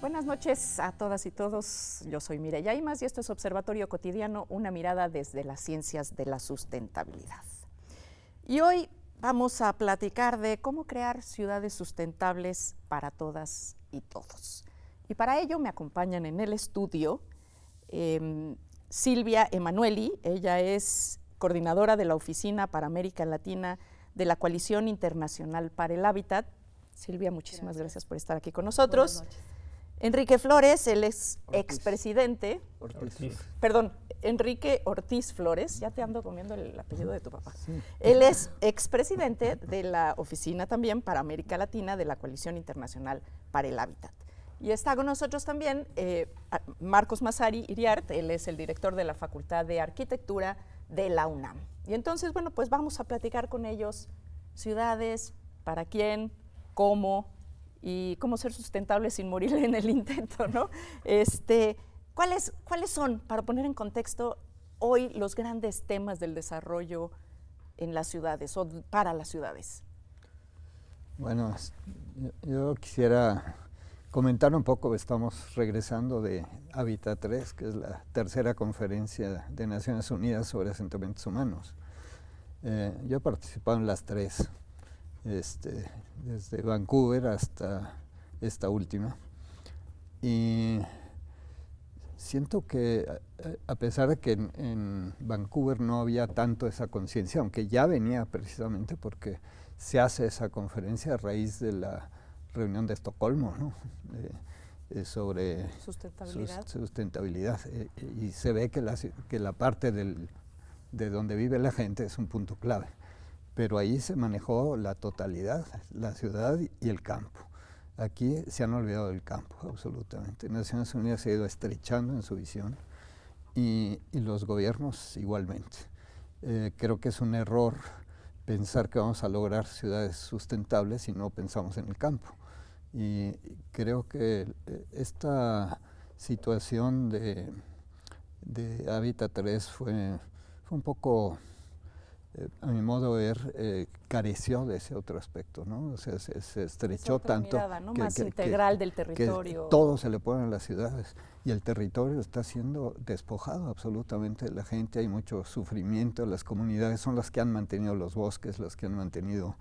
Buenas noches a todas y todos. Yo soy Mireya Imas y esto es Observatorio Cotidiano, una mirada desde las ciencias de la sustentabilidad. Y hoy vamos a platicar de cómo crear ciudades sustentables para todas y todos. Y para ello me acompañan en el estudio Silvia Emanueli. Ella es coordinadora de la Oficina para América Latina de la Coalición Internacional para el Hábitat. Silvia, muchísimas gracias por estar aquí con nosotros. Buenas noches. Enrique Flores, él es expresidente. Perdón, Enrique Ortiz Flores, ya te ando comiendo el apellido de tu papá. Sí. Él es expresidente de la Oficina también para América Latina de la Coalición Internacional para el Hábitat. Y está con nosotros también Marcos Massari Iriart, él es el director de la Facultad de Arquitectura de la UNAM. Y entonces, bueno, pues vamos a platicar con ellos ciudades, para quién, cómo y cómo ser sustentable sin morir en el intento, ¿no? ¿Cuáles son, para poner en contexto, hoy los grandes temas del desarrollo en las ciudades o para las ciudades? Bueno, yo quisiera comentar un poco. Estamos regresando de Hábitat 3, que es la tercera conferencia de Naciones Unidas sobre asentamientos humanos. Yo he participado en las tres, desde Vancouver hasta esta última, y siento que a pesar de que en Vancouver no había tanto esa conciencia, aunque ya venía precisamente porque se hace esa conferencia a raíz de la reunión de Estocolmo, ¿no? Sobre sustentabilidad, y se ve que la parte de donde vive la gente es un punto clave. Pero ahí se manejó la totalidad, la ciudad y el campo. Aquí se han olvidado del campo, absolutamente. Naciones Unidas se ha ido estrechando en su visión y los gobiernos igualmente. Creo que es un error pensar que vamos a lograr ciudades sustentables si no pensamos en el campo. Y creo que esta situación de Hábitat 3 fue un poco, a mi modo de ver, careció de ese otro aspecto, ¿no? O sea, se estrechó tanto mirada, ¿no? Más integral del territorio. Que todo se le pone a las ciudades y el territorio está siendo despojado absolutamente de la gente. Hay mucho sufrimiento. Las comunidades son las que han mantenido los bosques, las que han mantenido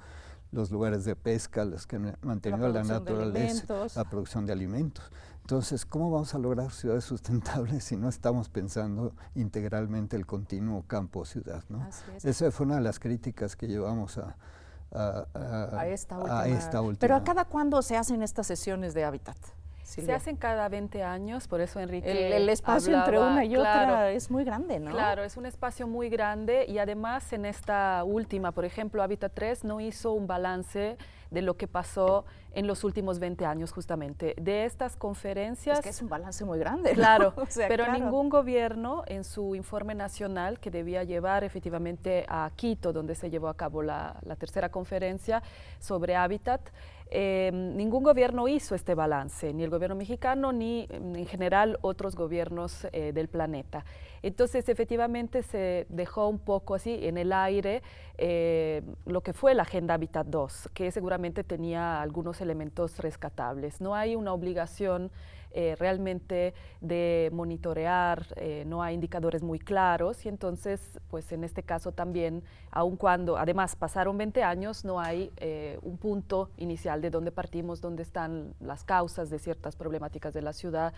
los lugares de pesca, las que han mantenido la naturaleza, la producción de alimentos. Entonces, ¿cómo vamos a lograr ciudades sustentables si no estamos pensando integralmente el continuo campo-ciudad, ¿no? Esa fue una de las críticas que llevamos a esta última. Pero ¿a cada cuándo se hacen estas sesiones de hábitat? Silvia. Se hacen cada 20 años, por eso Enrique el espacio entre una y otra es muy grande, ¿no? Claro, es un espacio muy grande y además en esta última, por ejemplo, Hábitat 3 no hizo un balance de lo que pasó en los últimos 20 años justamente. De estas conferencias... Es que es un balance muy grande, ¿no? Claro, o sea, pero ningún gobierno en su informe nacional que debía llevar efectivamente a Quito, donde se llevó a cabo la tercera conferencia sobre hábitat, ningún gobierno hizo este balance, ni el gobierno mexicano, ni en general otros gobiernos del planeta. Entonces, efectivamente, se dejó un poco así en el aire lo que fue la Agenda Hábitat 2, que seguramente tenía algunos elementos rescatables. No hay una obligación realmente de monitorear, no hay indicadores muy claros y entonces, pues en este caso también, aun cuando además pasaron 20 años, no hay un punto inicial de dónde partimos, dónde están las causas de ciertas problemáticas de la ciudad,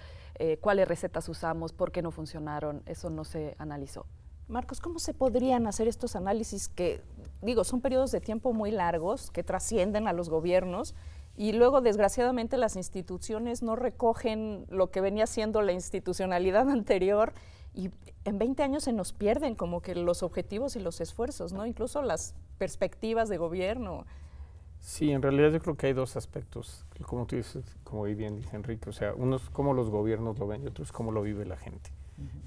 cuáles recetas usamos, por qué no funcionaron, eso no se analizó. Marcos, ¿cómo se podrían hacer estos análisis que, digo, son periodos de tiempo muy largos, que trascienden a los gobiernos? Y luego, desgraciadamente, las instituciones no recogen lo que venía siendo la institucionalidad anterior y en 20 años se nos pierden como que los objetivos y los esfuerzos, ¿no? Incluso las perspectivas de gobierno. Sí, en realidad yo creo que hay dos aspectos, como tú dices, como bien dice Enrique, o sea, uno es cómo los gobiernos lo ven y otro es cómo lo vive la gente.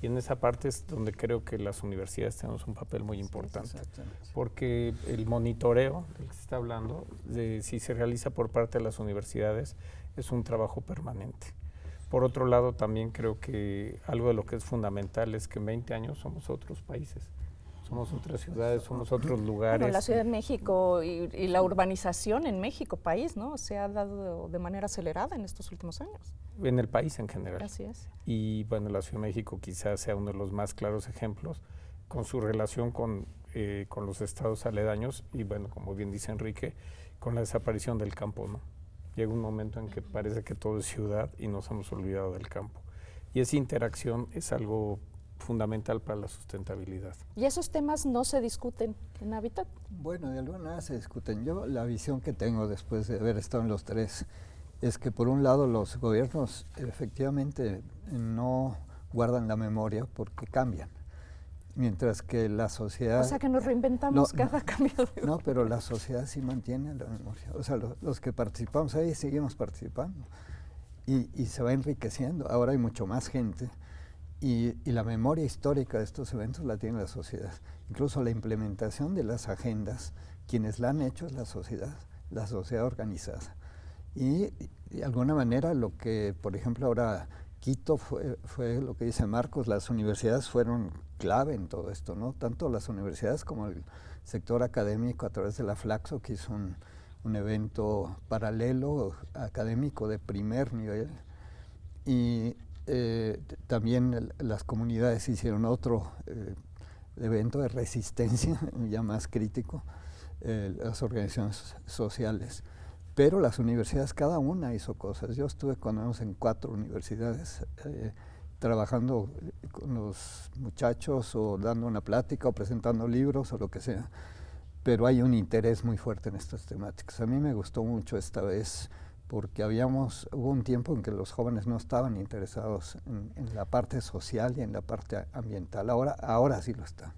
Y en esa parte es donde creo que las universidades tenemos un papel muy importante, porque el monitoreo del que se está hablando, de si se realiza por parte de las universidades, es un trabajo permanente. Por otro lado, también creo que algo de lo que es fundamental es que en 20 años somos otros países. Somos otras ciudades, somos otros lugares. Bueno, la Ciudad de México y la urbanización en México, país, ¿no? Se ha dado de manera acelerada en estos últimos años. En el país en general. Así es. Y bueno, la Ciudad de México quizás sea uno de los más claros ejemplos con su relación con los estados aledaños y bueno, como bien dice Enrique, con la desaparición del campo, ¿no? Llega un momento en que parece que todo es ciudad y nos hemos olvidado del campo. Y esa interacción es algo fundamental para la sustentabilidad. ¿Y esos temas no se discuten en Hábitat? Bueno, de alguna manera se discuten. Yo la visión que tengo después de haber estado en los tres es que por un lado los gobiernos efectivamente no guardan la memoria porque cambian, mientras que la sociedad... O sea que nos reinventamos cada cambio de... No, pero la sociedad sí mantiene la memoria. O sea, los que participamos ahí seguimos participando y se va enriqueciendo. Ahora hay mucho más gente. Y la memoria histórica de estos eventos la tiene la sociedad. Incluso la implementación de las agendas, quienes la han hecho es la sociedad organizada. Y de alguna manera lo que, por ejemplo, ahora Quito fue lo que dice Marcos, las universidades fueron clave en todo esto, ¿no? Tanto las universidades como el sector académico a través de la Flaxo, que hizo un evento paralelo académico de primer nivel. Y también las comunidades hicieron otro evento de resistencia, ya más crítico, las organizaciones sociales. Pero las universidades, cada una hizo cosas. Yo estuve cuando menos en 4 universidades trabajando con los muchachos o dando una plática o presentando libros o lo que sea. Pero hay un interés muy fuerte en estas temáticas. A mí me gustó mucho esta vez porque hubo un tiempo en que los jóvenes no estaban interesados en la parte social y en la parte ambiental. Ahora sí lo están.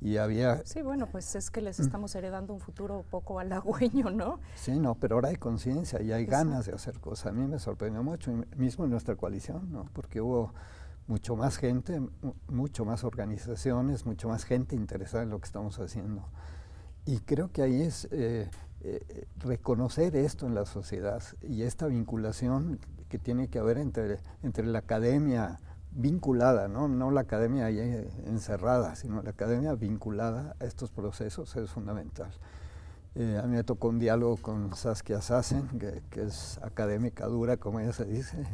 Y había... Sí, bueno, pues es que les estamos heredando un futuro poco halagüeño, ¿no? Sí, no, pero ahora hay conciencia y hay ganas de hacer cosas. A mí me sorprendió mucho, mismo en nuestra coalición, ¿no? Porque hubo mucho más gente, mucho más organizaciones, mucho más gente interesada en lo que estamos haciendo. Y creo que ahí es reconocer esto en la sociedad y esta vinculación que tiene que haber entre la academia vinculada, no la academia ahí encerrada, sino la academia vinculada a estos procesos es fundamental. A mí me tocó un diálogo con Saskia Sassen, que es académica dura, como ella se dice,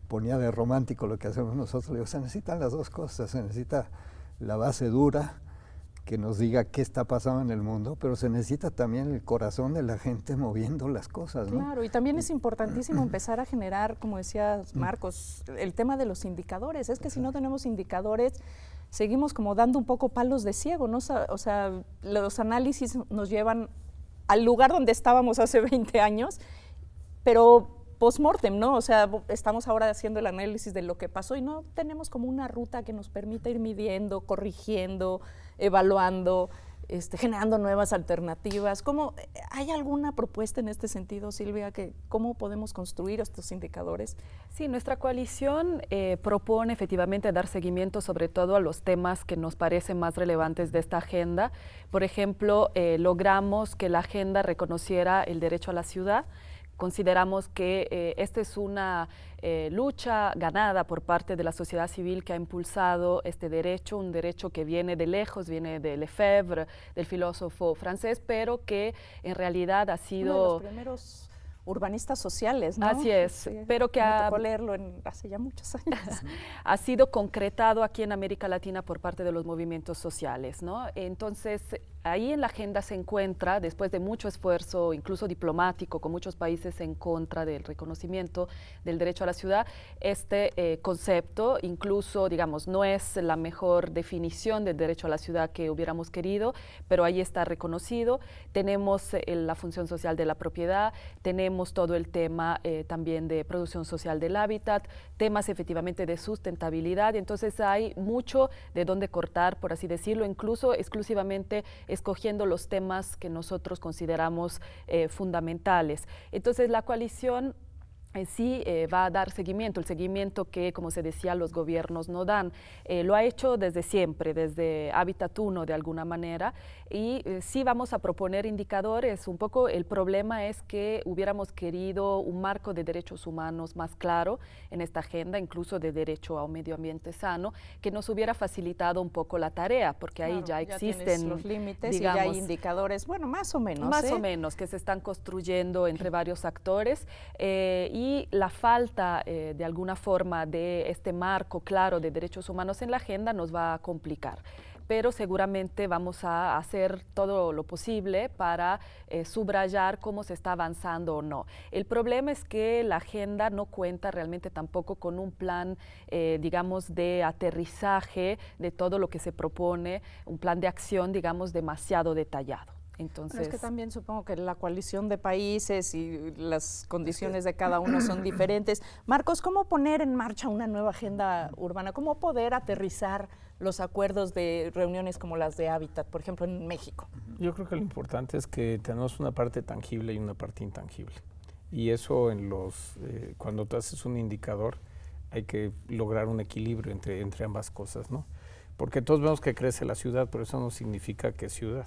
ponía de romántico lo que hacemos nosotros. Le digo, se necesitan las dos cosas, se necesita la base dura, que nos diga qué está pasando en el mundo, pero se necesita también el corazón de la gente moviendo las cosas, ¿no? Claro, y también es importantísimo empezar a generar, como decía Marcos, el tema de los indicadores. Es que si no tenemos indicadores, seguimos como dando un poco palos de ciego, ¿no? O sea, los análisis nos llevan al lugar donde estábamos hace 20 años, pero post-mortem, ¿no? O sea, estamos ahora haciendo el análisis de lo que pasó y no tenemos como una ruta que nos permita ir midiendo, corrigiendo, evaluando, generando nuevas alternativas. ¿Hay alguna propuesta en este sentido, Silvia, cómo podemos construir estos indicadores? Sí, nuestra coalición propone efectivamente dar seguimiento sobre todo a los temas que nos parecen más relevantes de esta agenda. Por ejemplo, logramos que la agenda reconociera el derecho a la ciudad. Consideramos que esta es una lucha ganada por parte de la sociedad civil que ha impulsado este derecho, un derecho que viene de lejos, viene de Lefebvre, del filósofo francés, pero que en realidad ha sido... Uno de los primeros urbanistas sociales, ¿no? Así es, Sí, pero que me tocó leerlo hace ya muchos años. Ha sido concretado aquí en América Latina por parte de los movimientos sociales, ¿no? Entonces, ahí en la agenda se encuentra, después de mucho esfuerzo, incluso diplomático, con muchos países en contra del reconocimiento del derecho a la ciudad, este concepto, incluso, digamos, no es la mejor definición del derecho a la ciudad que hubiéramos querido, pero ahí está reconocido. Tenemos la función social de la propiedad, tenemos todo el tema también de producción social del hábitat, temas efectivamente de sustentabilidad, entonces hay mucho de dónde cortar, por así decirlo, incluso exclusivamente escogiendo los temas que nosotros consideramos fundamentales. Entonces la coalición sí va a dar seguimiento, el seguimiento que, como se decía, los gobiernos no dan. Lo ha hecho desde siempre, desde Hábitat 1 de alguna manera, y sí vamos a proponer indicadores. Un poco el problema es que hubiéramos querido un marco de derechos humanos más claro en esta agenda, incluso de derecho a un medio ambiente sano, que nos hubiera facilitado un poco la tarea, porque ahí ya existen los límites, digamos, y ya hay indicadores, bueno, más o menos. Más o menos, que se están construyendo entre varios actores, y la falta de alguna forma de este marco claro de derechos humanos en la agenda nos va a complicar. Pero seguramente vamos a hacer todo lo posible para subrayar cómo se está avanzando o no. El problema es que la agenda no cuenta realmente tampoco con un plan, digamos, de aterrizaje de todo lo que se propone, un plan de acción, digamos, demasiado detallado. Entonces, pero es que también supongo que la coalición de países y las condiciones de cada uno son diferentes. Marcos, ¿cómo poner en marcha una nueva agenda urbana? ¿Cómo poder aterrizar los acuerdos de reuniones como las de Hábitat, por ejemplo, en México? Yo creo que lo importante es que tenemos una parte tangible y una parte intangible. Y eso cuando tú haces un indicador hay que lograr un equilibrio entre ambas cosas, ¿no? Porque todos vemos que crece la ciudad, pero eso no significa que es ciudad.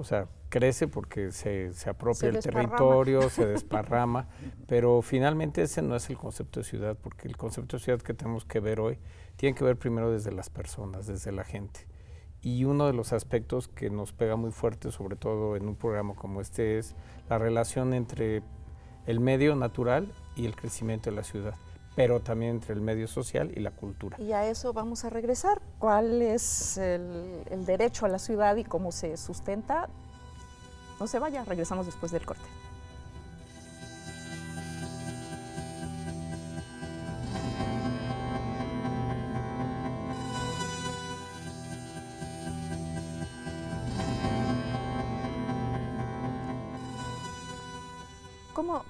O sea, crece porque se apropia el territorio, se desparrama, pero finalmente ese no es el concepto de ciudad, porque el concepto de ciudad que tenemos que ver hoy tiene que ver primero desde las personas, desde la gente. Y uno de los aspectos que nos pega muy fuerte, sobre todo en un programa como este, es la relación entre el medio natural y el crecimiento de la ciudad, pero también entre el medio social y la cultura. Y a eso vamos a regresar. ¿Cuál es el derecho a la ciudad y cómo se sustenta? No se vaya, regresamos después del corte.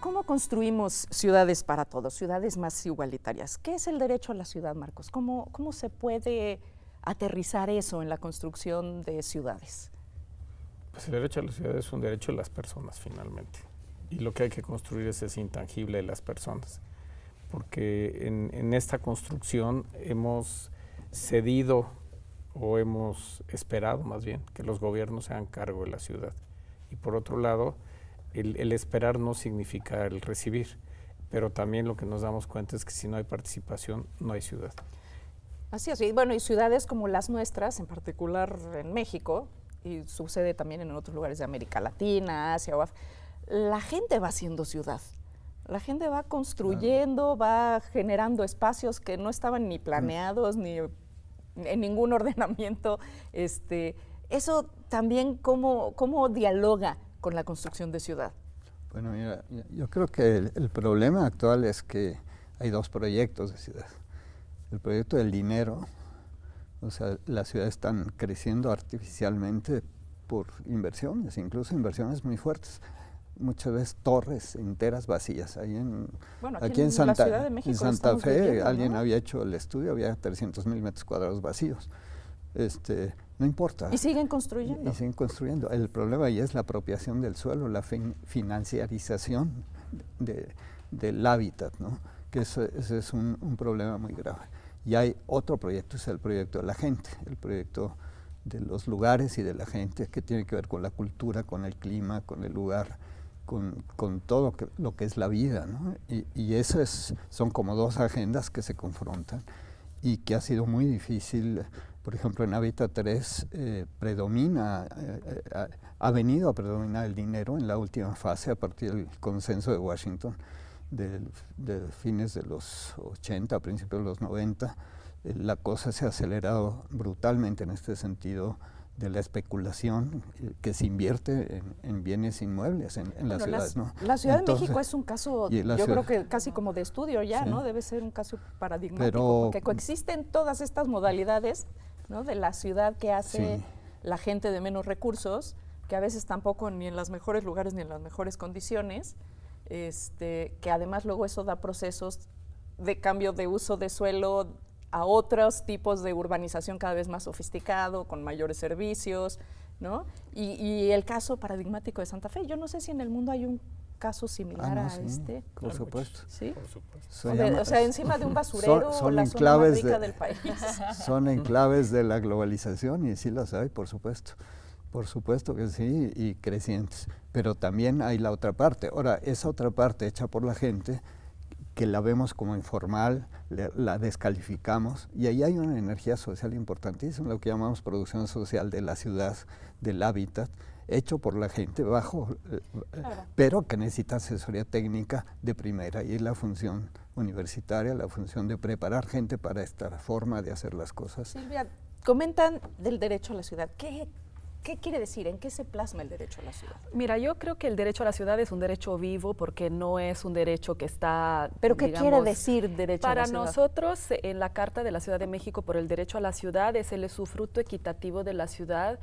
¿Cómo construimos ciudades para todos, ciudades más igualitarias? ¿Qué es el derecho a la ciudad, Marcos? ¿Cómo se puede aterrizar eso en la construcción de ciudades? Pues el derecho a la ciudad es un derecho de las personas, finalmente. Y lo que hay que construir es ese intangible de las personas. Porque en esta construcción hemos cedido o hemos esperado, más bien, que los gobiernos se hagan cargo de la ciudad. Y por otro lado, el esperar no significa el recibir, pero también lo que nos damos cuenta es que si no hay participación, no hay ciudad. Así es, y bueno, y ciudades como las nuestras, en particular en México, y sucede también en otros lugares de América Latina, Asia, la gente va haciendo ciudad. La gente va construyendo, va generando espacios que no estaban ni planeados, ni en ningún ordenamiento. Eso también, ¿cómo dialoga con la construcción de ciudad? Bueno, mira, yo creo que el problema actual es que hay dos proyectos de ciudad. El proyecto del dinero, o sea, las ciudades están creciendo artificialmente por inversiones, incluso inversiones muy fuertes. Muchas veces torres enteras vacías. Aquí en Santa Fe alguien había hecho el estudio, había 300,000 metros cuadrados vacíos. No importa. Y siguen construyendo. Y siguen construyendo. El problema ahí es la apropiación del suelo, la financiarización del hábitat, ¿no? Que ese es un problema muy grave. Y hay otro proyecto, es el proyecto de la gente, el proyecto de los lugares y de la gente, que tiene que ver con la cultura, con el clima, con el lugar, con todo lo que es la vida, ¿no? Y esas son como dos agendas que se confrontan y que ha sido muy difícil. Por ejemplo, en Hábitat 3 ha venido a predominar el dinero en la última fase a partir del consenso de Washington de fines de los 80, principios de los 90. La cosa se ha acelerado brutalmente en este sentido de la especulación que se invierte en bienes inmuebles en las ciudades, ¿no? La Ciudad de México es un caso, yo creo que casi como de estudio ya, sí, ¿no? Debe ser un caso paradigmático, porque coexisten todas estas modalidades, ¿no? De la ciudad que hace la gente de menos recursos, que a veces tampoco ni en los mejores lugares ni en las mejores condiciones, que además luego eso da procesos de cambio de uso de suelo a otros tipos de urbanización cada vez más sofisticado, con mayores servicios, ¿no? Y el caso paradigmático de Santa Fe, yo no sé si en el mundo hay un caso similar a este? Por supuesto. ¿Sí? Por supuesto. O sea, encima de un basurero son la zona más rica de, del país. Son enclaves de la globalización y sí las hay, por supuesto. Por supuesto que sí, y crecientes. Pero también hay la otra parte. Ahora, esa otra parte hecha por la gente, que la vemos como informal, la descalificamos, y ahí hay una energía social importantísima, lo que llamamos producción social de la ciudad, del hábitat, hecho por la gente pero que necesita asesoría técnica de primera, y es la función universitaria, la función de preparar gente para esta forma de hacer las cosas. Silvia, comentan del derecho a la ciudad. ¿Qué quiere decir? ¿En qué se plasma el derecho a la ciudad? Mira, yo creo que el derecho a la ciudad es un derecho vivo porque no es un derecho que está, ¿Pero qué quiere decir derecho a la ciudad? Para nosotros, en la Carta de la Ciudad de México por el derecho a la ciudad, es el usufructo equitativo de la ciudad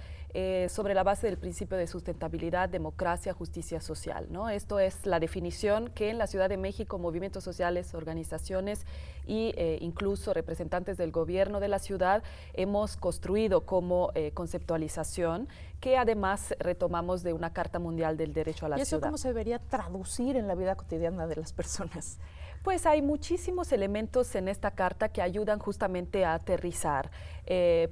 sobre la base del principio de sustentabilidad, democracia, justicia social, ¿no? Esto es la definición que en la Ciudad de México movimientos sociales, organizaciones e incluso representantes del gobierno de la ciudad hemos construido como conceptualización, que además retomamos de una Carta Mundial del Derecho a la Ciudad. ¿Y eso cómo se debería traducir en la vida cotidiana de las personas? Pues hay muchísimos elementos en esta carta que ayudan justamente a aterrizar.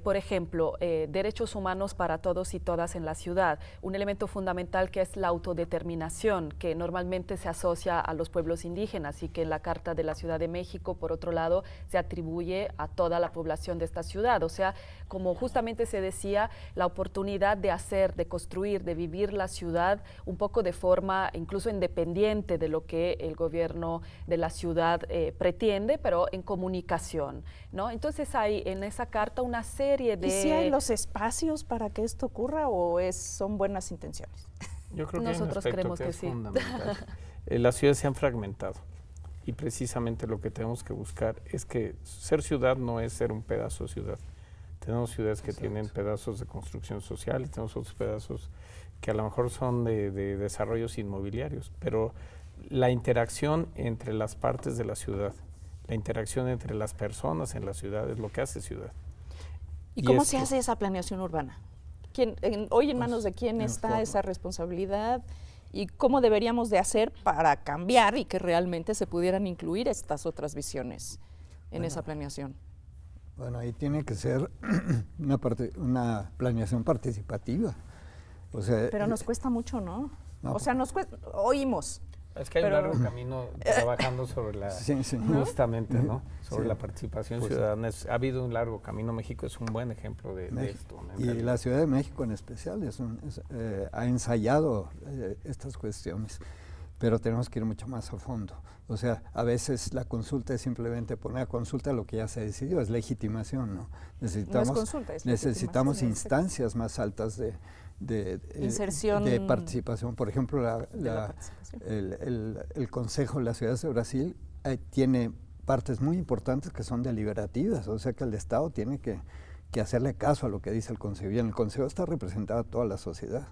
Por ejemplo, derechos humanos para todos y todas en la ciudad. Un elemento fundamental que es la autodeterminación, que normalmente se asocia a los pueblos indígenas y que en la Carta de la Ciudad de México, por otro lado, se atribuye a toda la población de esta ciudad. O sea, como justamente se decía, la oportunidad de hacer, de construir, de vivir la ciudad un poco de forma incluso independiente de lo que el gobierno de la ciudad pretende, pero en comunicación, ¿no? Entonces hay en esa carta una serie de... ¿Y si hay los espacios para que esto ocurra o son buenas intenciones? Yo creo que nosotros hay un creemos que es sí. fundamental. Las ciudades se han fragmentado y precisamente lo que tenemos que buscar es que ser ciudad no es ser un pedazo de ciudad. Tenemos ciudades que tienen pedazos de construcción social y tenemos otros pedazos que a lo mejor son de desarrollos inmobiliarios, pero la interacción entre las partes de la ciudad, la interacción entre las personas en la ciudad es lo que hace ciudad. ¿Y cómo se hace esa planeación urbana? Hoy en manos de quién está esa responsabilidad y cómo deberíamos de hacer para cambiar y que realmente se pudieran incluir estas otras visiones en esa planeación? Bueno, ahí tiene que ser una planeación participativa. O sea, pero nos cuesta mucho, ¿no? No. O sea, oímos. Es que hay un largo camino trabajando sobre la, justamente, ¿no? Sobre la participación ciudadana. Ha habido un largo camino. México es un buen ejemplo de esto. Y la Ciudad de México en especial ha ensayado estas cuestiones, pero tenemos que ir mucho más a fondo. O sea, a veces la consulta es simplemente poner a consulta lo que ya se decidió, es legitimación, ¿no? Necesitamos, no es consulta, es necesitamos instancias más altas de inserción, de participación. Por ejemplo, el Consejo de las Ciudades de Brasil tiene partes muy importantes que son deliberativas, o sea que el Estado tiene que hacerle caso a lo que dice el Consejo, y en el Consejo está representada toda la sociedad.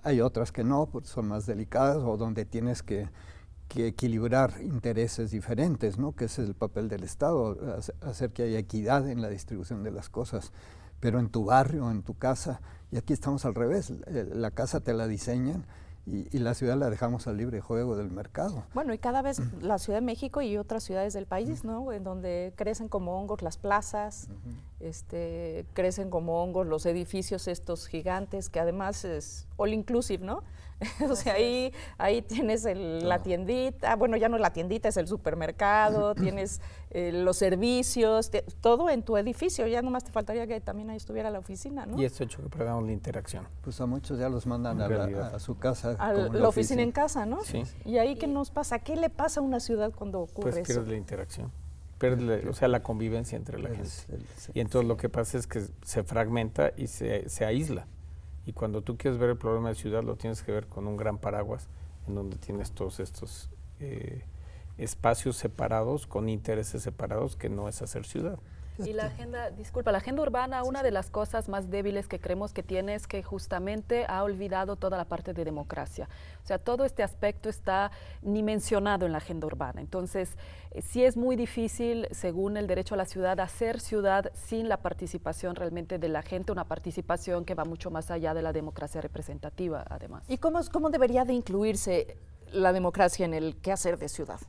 Hay otras que no, pues son más delicadas o donde tienes que equilibrar intereses diferentes, ¿no? Que ese es el papel del Estado, hacer que haya equidad en la distribución de las cosas. Pero en tu barrio, en tu casa, y aquí estamos al revés, la casa te la diseñan y la ciudad la dejamos al libre juego del mercado. Bueno, y cada vez la Ciudad de México y otras ciudades del país, ¿no? En donde crecen como hongos las plazas, crecen como hongos los edificios estos gigantes, que además es all inclusive, ¿no? O sea, ahí tienes la tiendita, bueno, ya no es la tiendita, es el supermercado, tienes los servicios, todo en tu edificio, ya nomás te faltaría que también ahí estuviera la oficina, ¿no? Y esto hecho que perdamos la interacción. Pues a muchos ya los mandan a su casa. A la oficina en casa, ¿no? Sí. ¿Y ahí qué nos pasa? ¿Qué le pasa a una ciudad cuando ocurre eso? Pues pierde la interacción, o sea, la convivencia entre la gente. Y entonces lo que pasa es que se fragmenta y se aísla. Y cuando tú quieres ver el problema de ciudad, lo tienes que ver con un gran paraguas en donde tienes todos estos espacios separados, con intereses separados, que no es hacer ciudad. Y la agenda urbana, una de las cosas más débiles que creemos que tiene es que justamente ha olvidado toda la parte de democracia. O sea, todo este aspecto está ni mencionado en la agenda urbana. Entonces, sí es muy difícil, según el derecho a la ciudad, hacer ciudad sin la participación realmente de la gente, una participación que va mucho más allá de la democracia representativa, además. ¿Y cómo debería de incluirse la democracia en el quehacer de ciudad?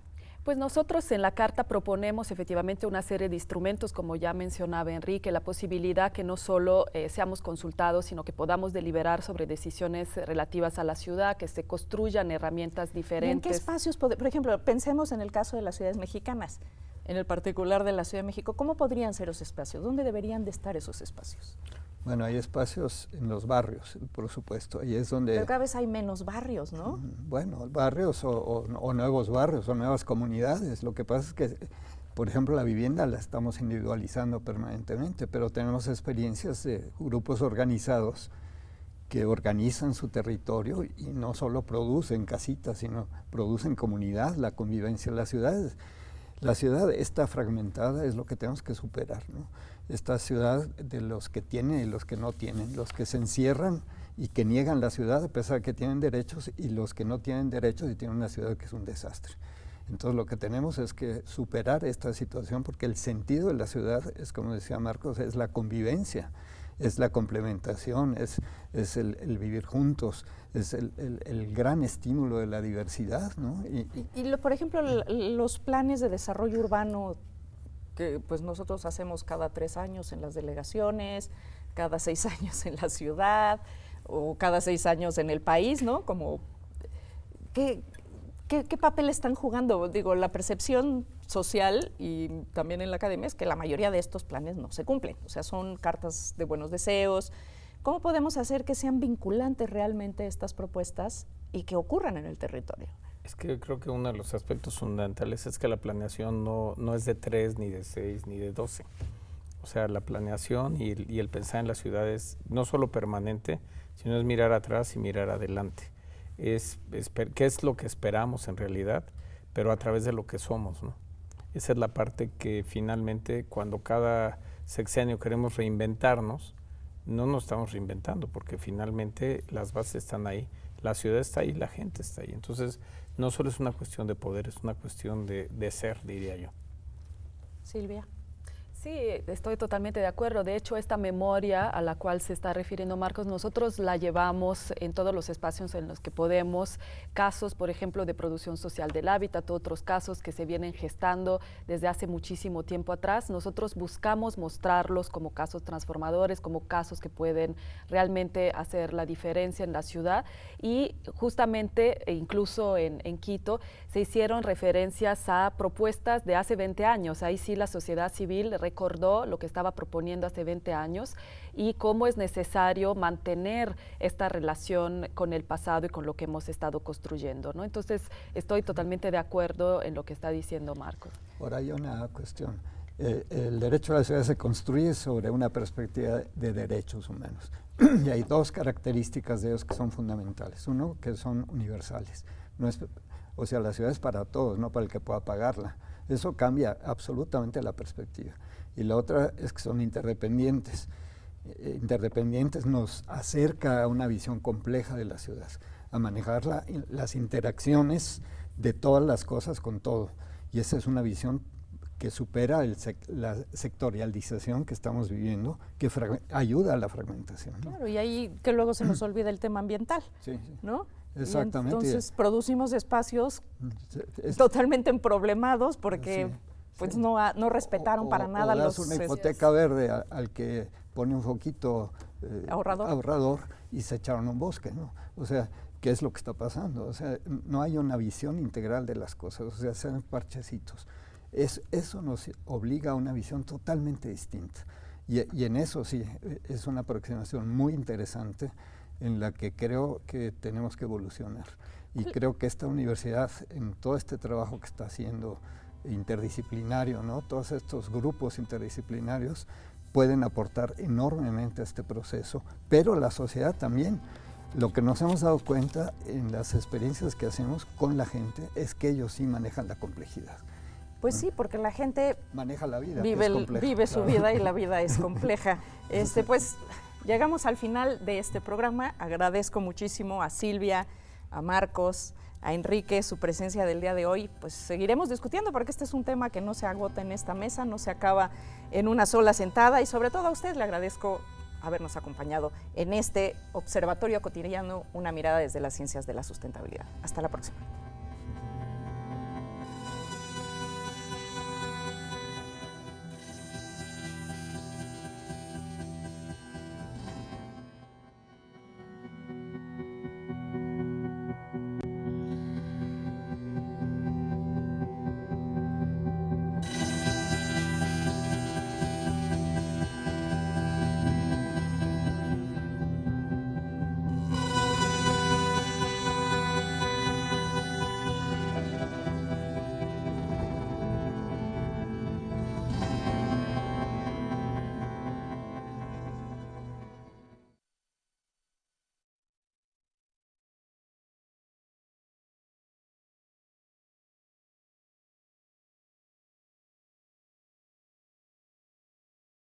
Pues nosotros en la carta proponemos efectivamente una serie de instrumentos, como ya mencionaba Enrique, la posibilidad que no solo seamos consultados, sino que podamos deliberar sobre decisiones relativas a la ciudad, que se construyan herramientas diferentes. ¿Y en qué espacios, por ejemplo, pensemos en el caso de las ciudades mexicanas, en el particular de la Ciudad de México, ¿cómo podrían ser esos espacios? ¿Dónde deberían de estar esos espacios? Bueno, hay espacios en los barrios, por supuesto, ahí es donde... Pero cada vez hay menos barrios, ¿no? Bueno, barrios o nuevos barrios o nuevas comunidades. Lo que pasa es que, por ejemplo, la vivienda la estamos individualizando permanentemente, pero tenemos experiencias de grupos organizados que organizan su territorio y no solo producen casitas, sino producen comunidad, la convivencia en las ciudades. La ciudad está fragmentada, es lo que tenemos que superar, ¿no? Esta ciudad de los que tienen y los que no tienen, los que se encierran y que niegan la ciudad a pesar de que tienen derechos, y los que no tienen derechos y tienen una ciudad que es un desastre. Entonces lo que tenemos es que superar esta situación, porque el sentido de la ciudad es, como decía Marcos, es la convivencia, es la complementación, es el vivir juntos, es el gran estímulo de la diversidad, ¿no? Por ejemplo, los planes de desarrollo urbano que pues nosotros hacemos cada 3 años en las delegaciones, cada 6 años en la ciudad o cada 6 años en el país, ¿no? Como, ¿qué papel están jugando? Digo, la percepción social y también en la academia es que la mayoría de estos planes no se cumplen, o sea, son cartas de buenos deseos. ¿Cómo podemos hacer que sean vinculantes realmente estas propuestas y que ocurran en el territorio? Es que creo que uno de los aspectos fundamentales es que la planeación no es de 3, ni de 6, ni de 12. O sea, la planeación y el pensar en las ciudades no solo permanente, sino es mirar atrás y mirar adelante. ¿Qué es lo que esperamos en realidad? Pero a través de lo que somos, ¿no? Esa es la parte que finalmente, cuando cada sexenio queremos reinventarnos, no nos estamos reinventando, porque finalmente las bases están ahí, la ciudad está ahí, la gente está ahí. Entonces, no solo es una cuestión de poder, es una cuestión de ser, diría yo. Silvia. Sí, estoy totalmente de acuerdo. De hecho, esta memoria a la cual se está refiriendo Marcos, nosotros la llevamos en todos los espacios en los que podemos. Casos, por ejemplo, de producción social del hábitat, otros casos que se vienen gestando desde hace muchísimo tiempo atrás. Nosotros buscamos mostrarlos como casos transformadores, como casos que pueden realmente hacer la diferencia en la ciudad. Y justamente, incluso en Quito, se hicieron referencias a propuestas de hace 20 años. Ahí sí la sociedad civil recordó lo que estaba proponiendo hace 20 años y cómo es necesario mantener esta relación con el pasado y con lo que hemos estado construyendo, ¿no? Entonces, estoy totalmente de acuerdo en lo que está diciendo Marcos. Ahora hay una cuestión. El derecho a la ciudad se construye sobre una perspectiva de derechos humanos. Y hay 2 características de ellos que son fundamentales. Uno, que son universales. O sea, la ciudad es para todos, no para el que pueda pagarla. Eso cambia absolutamente la perspectiva. Y la otra es que son interdependientes. Interdependientes nos acerca a una visión compleja de la ciudad, a manejar las interacciones de todas las cosas con todo. Y esa es una visión que supera la sectorialización que estamos viviendo, que ayuda a la fragmentación, ¿no? Claro, y ahí que luego se nos olvida el tema ambiental, sí. ¿no? Exactamente. Y entonces producimos espacios totalmente emproblemados porque pues no respetaron para nada los... una hipoteca verde al que pone un foquito ahorrador y se echaron un bosque, ¿no? O sea, ¿qué es lo que está pasando? O sea, no hay una visión integral de las cosas, o sea, sean parchecitos. Eso nos obliga a una visión totalmente distinta. Y en eso sí, es una aproximación muy interesante en la que creo que tenemos que evolucionar. Y creo que esta universidad, en todo este trabajo que está haciendo interdisciplinario, ¿no? Todos estos grupos interdisciplinarios pueden aportar enormemente a este proceso, pero la sociedad también. Lo que nos hemos dado cuenta en las experiencias que hacemos con la gente es que ellos sí manejan la complejidad. Pues sí, porque la gente maneja la vida, vive su vida y la vida es compleja. Pues llegamos al final de este programa. Agradezco muchísimo a Silvia, a Marcos, a Enrique su presencia del día de hoy. Pues seguiremos discutiendo porque este es un tema que no se agota en esta mesa, no se acaba en una sola sentada, y sobre todo a usted le agradezco habernos acompañado en este Observatorio Cotidiano, una mirada desde las ciencias de la sustentabilidad. Hasta la próxima.